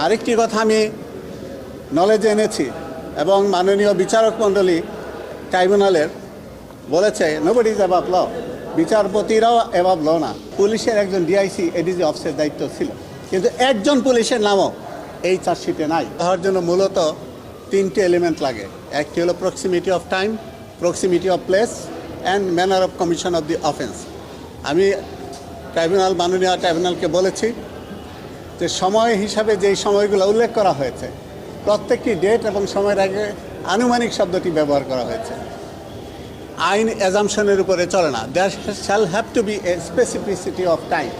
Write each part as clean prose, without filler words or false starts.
আরেকটি কথা আমি নলেজে এনেছি এবং মাননীয় বিচারক মণ্ডলী ট্রাইব্যুনালের বলেছে নোবডি ইজ অ্যাবাভ ল, বিচারপতিরাও অ্যাবাভ ল না। পুলিশের একজন ডিআইসি এডিজি অফিসের দায়িত্ব ছিল, কিন্তু একজন পুলিশের নামও এই চার্জশিটে নাই। হওয়ার জন্য মূলত তিনটি এলিমেন্ট লাগে। একটি হলো proximity of time, proximity of place and manner of commission of the offence. আমি মাননীয় ট্রাইব্যুনালকে বলেছি যে সময় হিসাবে যেই সময়গুলো উল্লেখ করা হয়েছে প্রত্যেকটি ডেট এবং সময়ের আগে আনুমানিক শব্দটি ব্যবহার করা হয়েছে। আইন অ্যাজামশনের উপরে চলে না। There shall have to be a specificity of time,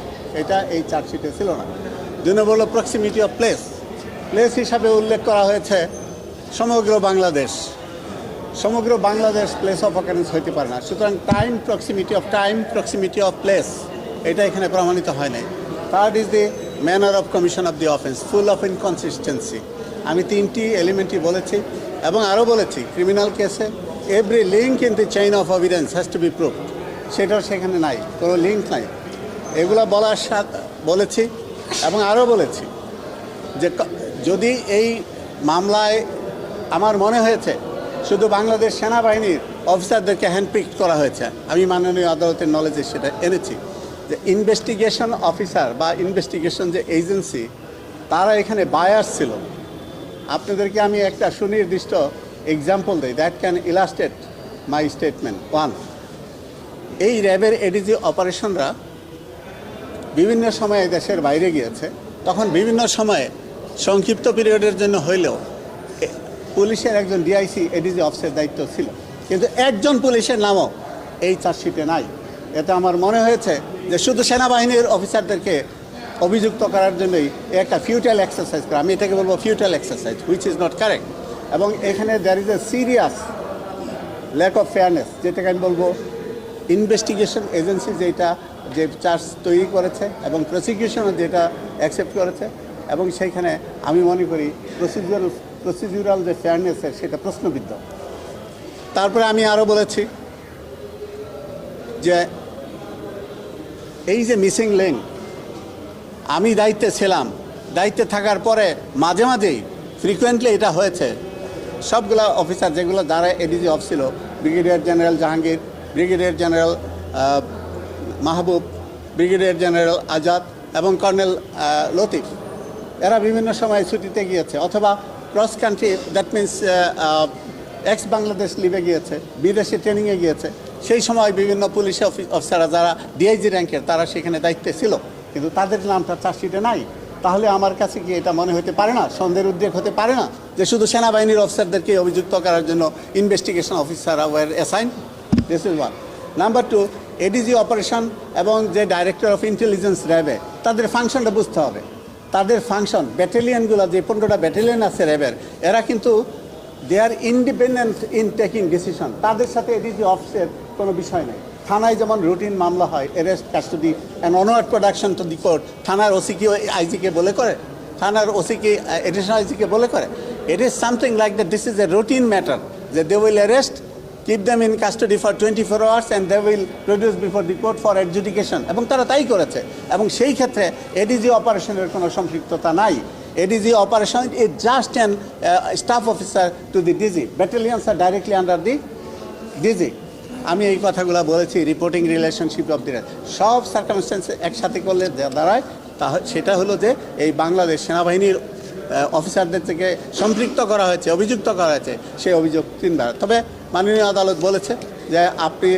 এটা এই চার্জশিটে ছিল না। দুই নম্বর হলো প্রক্সিমিটি অফ প্লেস। প্লেস হিসাবে উল্লেখ করা হয়েছে সমগ্র বাংলাদেশ। সমগ্র বাংলাদেশ প্লেস অফ অকারেন্স হইতে পারে না। সুতরাং টাইম, প্রক্সিমিটি অফ প্লেস এটা এখানে প্রমাণিত হয় নাই। Third is the manner of commission of the offence, full of inconsistency. আমি তিনটি এলিমেন্টই বলেছি এবং আরও বলেছি ক্রিমিনাল কেসে every link in the chain of evidence has to B proved. সেটাও সেখানে নাই, কোনো লিঙ্ক নাই। এগুলো বলার সাথে বলেছি এবং আরও বলেছি যে যদি এই মামলায় আমার মনে হয়েছে শুধু বাংলাদেশ সেনাবাহিনীর অফিসারদেরকে হ্যান্ডপিক করা হয়েছে, আমি মাননীয় আদালতের নলেজে সেটা এনেছি যে ইনভেস্টিগেশন অফিসার বা ইনভেস্টিগেশন যে এজেন্সি তারা এখানে বায়াস ছিল। আপনাদেরকে আমি একটা সুনির্দিষ্ট এক্সাম্পল দিই, that can illustrate my statement. One, এই র্যাবের এডিজি অপারেশনরা বিভিন্ন সময়ে দেশের বাইরে গিয়েছে, তখন বিভিন্ন সময়ে সংক্ষিপ্ত পিরিয়ডের জন্য হইলেও পুলিশের একজন ডিআইসি এডিজি অফিসের দায়িত্ব ছিল, কিন্তু একজন পুলিশের নামও এই চার্জশিটে নাই। এতে আমার মনে হয়েছে যে শুধু সেনাবাহিনীর অফিসারদেরকে অভিযুক্ত করার জন্যই একটা ফিউটাইল এক্সারসাইজ করা, আমি এটাকে বলবো futile exercise, which is not correct. এবং এখানে there is a serious lack of fairness, যেটাকে আমি বলবো ইনভেস্টিগেশন এজেন্সি যেটা যে চার্জ তৈরি করেছে এবং প্রসিকিউশনও যেটা অ্যাকসেপ্ট করেছে, এবং সেইখানে আমি মনে করি প্রসিডিউরাল যে ফেয়ারনেসের সেটা প্রশ্নবিদ্ধ। তারপরে আমি আরও বলেছি যে এই যে মিসিং লিঙ্ক, আমি দায়িত্বে ছিলাম, দায়িত্বে থাকার পরে মাঝে মাঝেই ফ্রিকুয়েন্টলি এটা হয়েছে। সবগুলো অফিসার যেগুলো যারা এডিজি অফ ছিল, brigadier general Jahangir, brigadier general Mahbub, brigadier general Azad এবং কর্নেল লতিফ, এরা বিভিন্ন সময় ছুটিতে গিয়েছে অথবা cross country, that means ex Bangladesh লিভে গিয়েছে, বিদেশে ট্রেনিংয়ে গিয়েছে। সেই সময় বিভিন্ন পুলিশ অফিসাররা যারা ডিআইজি র্যাঙ্কের তারা সেখানে দায়িত্বে ছিল, কিন্তু তাদের নামটা চার্জশিটে নাই। তাহলে আমার কাছে কি এটা মনে হতে পারে না, সন্দেহের উদ্রেক হতে পারে না যে শুধু সেনাবাহিনীর অফিসারদেরকে অভিযুক্ত করার জন্য ইনভেস্টিগেশন অফিসাররা were assign? This is one. Number two, ADG operation এবং যে ডাইরেক্টর অফ ইন্টেলিজেন্স র্যাবে, তাদের ফাংশনটা বুঝতে হবে। তাদের ফাংশন, ব্যাটালিয়নগুলো যে 15টা ব্যাটালিয়ন আছে র্যাবের, এরা কিন্তু দে আর ইন্ডিপেন্ডেন্ট ইন টেকিং ডিসিশন। তাদের সাথে এডিজি অফিসের কোনো বিষয় নেই। থানায় যেমন রুটিন মামলা হয়, arrest, custody and onward production to the court, থানার ওসিকে আইজিকে বলে করে, থানার ওসিকে এডিশনাল আইজিকে বলে করে। It is something like that, this is a routine matter যে they will arrest, keep them in custody for 24 hours and they will produce before the court for adjudication, এবং তারা তাই করেছে। এবং সেই ক্ষেত্রে এডিজি অপারেশনের কোনো সম্পৃক্ততা নাই। ADG operation is just an staff officer to the DG, battalions are directly under the DG. আমি এই কথাগুলো বলেছি, রিপোর্টিং রিলেশনশিপ অফ দি সব সার্কামস্টেন্স একসাথে করলে দাঁড়ায়, সেটা হলো যে এই বাংলাদেশ সেনাবাহিনীর অফিসারদের থেকে সম্পৃক্ত করা হয়েছে, অভিযুক্ত করা হয়েছে, সেই অভিযোগ তিনবার। তবে মাননীয় আদালত বলেছে যে আপনি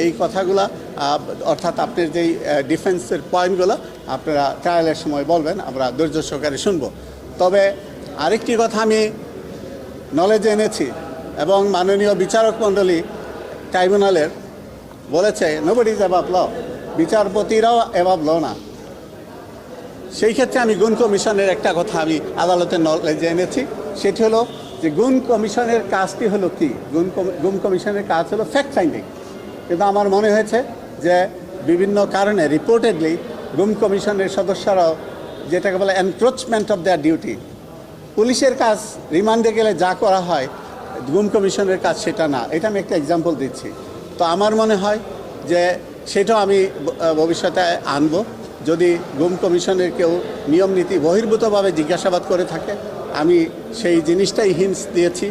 এই কথাগুলো, অর্থাৎ আপনার যেই ডিফেন্সের পয়েন্টগুলো আপনারা ট্রায়ালের সময় বলবেন, আমরা ধৈর্য সহকারে শুনব। তবে আরেকটি কথা আমি নলেজে এনেছি এবং মাননীয় বিচারক মণ্ডলী ট্রাইব্যুনালের বলেছে নোবডি ইজ অ্যাবাভ ল, বিচারপতিরাও অ্যাবাভ ল না। সেই ক্ষেত্রে আমি গুণ কমিশনের একটা কথা আমি আদালতের নলেজে এনেছি, সেটি হলো যে গুণ কমিশনের কাজটি হলো কি, গুণ কমিশনের কাজ হলো ফ্যাক্ট ফাইন্ডিং। কিন্তু আমার মনে হয়েছে যে বিভিন্ন কারণে রিপোর্টেডলি গুণ কমিশনের সদস্যরাও যেটাকে বলে এনক্রোচমেন্ট অফ দেয়ার ডিউটি, পুলিশের কাজ রিমান্ডে গেলে যা করা হয় গুণ কমিশনের কাজ সেটা না। এটা আমি একটা এক্সাম্পল দিচ্ছি। তো আমার মনে হয় যে সেটাও আমি ভবিষ্যতে আনবো, যদি গুম কমিশনের কেউ নিয়ম নীতি বহির্ভূতভাবে জিজ্ঞাসাবাদ করে থাকে, আমি সেই জিনিসটাই হিন্টস দিয়েছি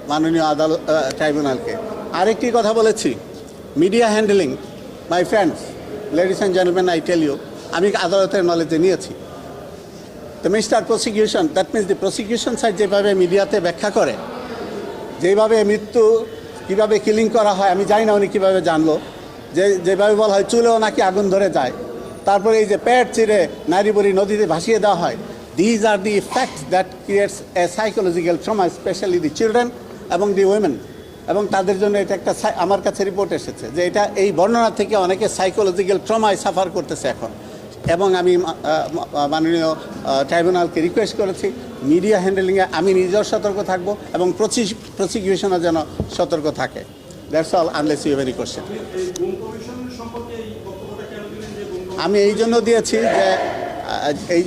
মাননীয় আদালত ট্রাইব্যুনালকে। আরেকটি কথা বলেছি, media handling, my friends, ladies and gentleman, I tell you, আমি আদালতের নলেজে নিয়েছি। তো mister prosecution, that means the prosecution side যেভাবে মিডিয়াতে ব্যাখ্যা করে, যেভাবে মৃত্যু কীভাবে কিলিং করা হয়, আমি জানি না উনি কীভাবে জানলো, যেভাবে বলা হয় চুলেও নাকি আগুন ধরে যায়, তারপরে এই যে পেট চিরে নারীবরী নদীতে ভাসিয়ে দেওয়া হয়, these are the facts that creates A psychological trauma, specially the children এবং দি উইমেন। এবং তাদের জন্য এটা একটা, আমার কাছে রিপোর্ট এসেছে যে এটা এই বর্ণনা থেকে অনেকে সাইকোলজিক্যাল ট্রমায় সাফার করতেছে এখন। এবং আমি মাননীয় ট্রাইব্যুনালকে রিকোয়েস্ট করেছি মিডিয়া হ্যান্ডেলিংয়ে আমি নিজেও সতর্ক থাকবো এবং প্রসিকিউশনও যেন সতর্ক থাকে। That's all, unless you have any question. আমি এই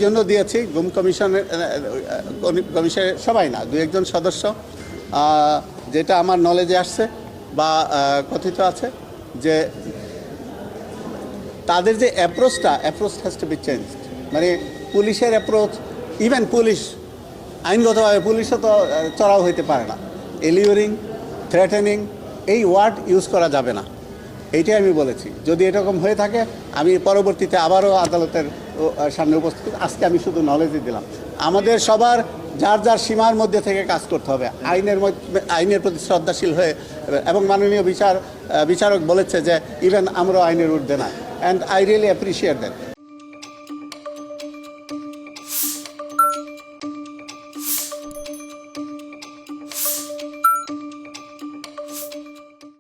জন্য দিয়েছি গুম কমিশনের সবাই না, দু একজন সদস্য, যেটা আমার নলেজে আসছে বা কথিত আছে যে তাদের যে approach has to be change. মানে পুলিশের অ্যাপ্রোচ, ইভেন পুলিশ আইনগতভাবে পুলিশও তো চড়াও হইতে পারে না। এলিউরিং, থ্রেটেনিং, এই ওয়ার্ড ইউজ করা যাবে না, এইটাই আমি বলেছি। যদি এরকম হয়ে থাকে আমি পরবর্তীতে আবারও আদালতের সামনে উপস্থিত, আজকে আমি শুধু নলেজই দিলাম। আমাদের সবার যার যার সীমার মধ্যে থেকে কাজ করতে হবে, আইনের প্রতি শ্রদ্ধাশীল হয়ে। এবং মাননীয় বিচারক বলেছে যে ইভেন আমরাও আইনের ঊর্ধ্বে না, and I really appreciate that.